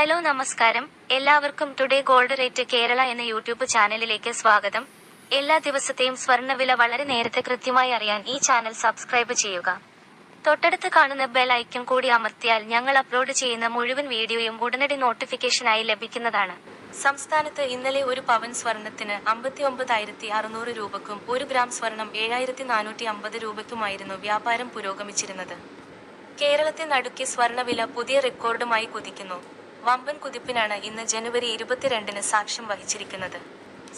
Hello നമസ്കാരം, എല്ലാവർക്കും today gold rate Kerala എന്ന യൂട്യൂബ് ചാനലിലേക്ക് സ്വാഗതം. എല്ലാ ദിവസത്തെയും സ്വർണ്ണവില വളരെ നേരത്തെ കൃത്യമായി അറിയാൻ ഈ ചാനൽ സബ്സ്ക്രൈബ് ചെയ്യുക. തൊട്ടടുത്ത് കാണുന്ന ബെൽ ഐക്കൺ കൂടി അമർത്തിയാൽ ഞങ്ങൾ അപ്ലോഡ് ചെയ്യുന്ന മുഴുവൻ വീഡിയോയും ഉടനടി നോട്ടിഫിക്കേഷനായി ലഭിക്കുന്നതാണ്. സംസ്ഥാനത്ത് ഇന്നലെ ഒരു പവൻ സ്വർണത്തിന് 59,600 രൂപക്കും 1 ഗ്രാം സ്വർണം 7,450 രൂപയ്ക്കുമായിരുന്നു വ്യാപാരം പുരോഗമിച്ചിരുന്നത്. കേരളത്തെ നടുക്കി സ്വർണ്ണവില പുതിയ റെക്കോർഡുമായി കുതിക്കുന്നു. വമ്പൻ കുതിപ്പിനാണ് ഇന്ന് ജനുവരി 22-ന് സാക്ഷ്യം വഹിച്ചിരിക്കുന്നത്.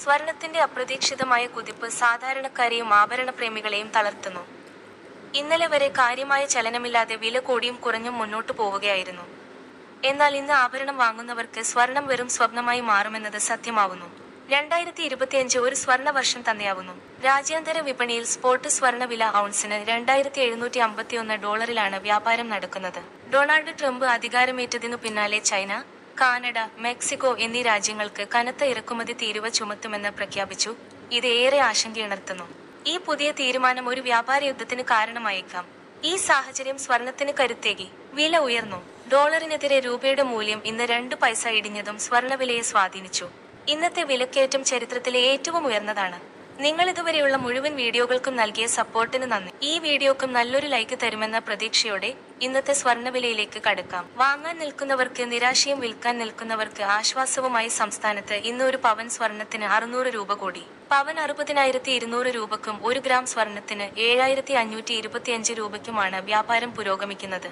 സ്വർണത്തിന്റെ അപ്രതീക്ഷിതമായ കുതിപ്പ് സാധാരണക്കാരെയും ആഭരണപ്രേമികളെയും തളർത്തുന്നു. ഇന്നലെ വരെ കാര്യമായ ചലനമില്ലാതെ വില കൂടിയും കുറഞ്ഞും മുന്നോട്ടു പോവുകയായിരുന്നു. എന്നാൽ ഇന്ന് ആഭരണം വാങ്ങുന്നവർക്ക് സ്വർണം വെറും സ്വപ്നമായി മാറുമെന്നത് സത്യമാവുന്നു. 2025 ഒരു സ്വർണ്ണ വർഷം തന്നെയാവുന്നു. രാജ്യാന്തര വിപണിയിൽ സ്പോട്ട് സ്വർണ്ണ വില ഔൺസിന് $2,751 വ്യാപാരം നടക്കുന്നത്. ഡൊണാൾഡ് ട്രംപ് അധികാരമേറ്റതിനു പിന്നാലെ ചൈന, കാനഡ, മെക്സിക്കോ എന്നീ രാജ്യങ്ങൾക്ക് കനത്ത ഇറക്കുമതി തീരുവ ചുമത്തുമെന്ന് പ്രഖ്യാപിച്ചു. ഇത് ഏറെ ആശങ്കയുണർത്തുന്നു. ഈ പുതിയ തീരുമാനം ഒരു വ്യാപാര യുദ്ധത്തിന് കാരണമായേക്കാം. ഈ സാഹചര്യം സ്വർണത്തിന് കരുത്തേകി. വില ഉയർന്നു. ഡോളറിനെതിരെ രൂപയുടെ മൂല്യം ഇന്ന് 2 പൈസ ഇടിഞ്ഞതും സ്വർണ്ണവിലയെ സ്വാധീനിച്ചു. ഇന്നത്തെ വിലക്കയറ്റം ചരിത്രത്തിലെ ഏറ്റവും ഉയർന്നതാണ്. നിങ്ങൾ ഇതുവരെയുള്ള മുഴുവൻ വീഡിയോകൾക്കും നൽകിയ സപ്പോർട്ടിന് നന്ദി. ഈ വീഡിയോക്കും നല്ലൊരു ലൈക്ക് തരുമെന്ന പ്രതീക്ഷയോടെ ഇന്നത്തെ സ്വർണ്ണവിലയിലേക്ക് കടക്കാം. വാങ്ങാൻ നിൽക്കുന്നവർക്ക് നിരാശയും വിൽക്കാൻ നിൽക്കുന്നവർക്ക് ആശ്വാസവുമായി സംസ്ഥാനത്ത് ഇന്ന് ഒരു പവൻ സ്വർണത്തിന് 600 രൂപ കൂടി. പവൻ 60,200 രൂപക്കും 1 ഗ്രാം സ്വർണത്തിന് 7,525 രൂപയ്ക്കുമാണ് വ്യാപാരം പുരോഗമിക്കുന്നത്.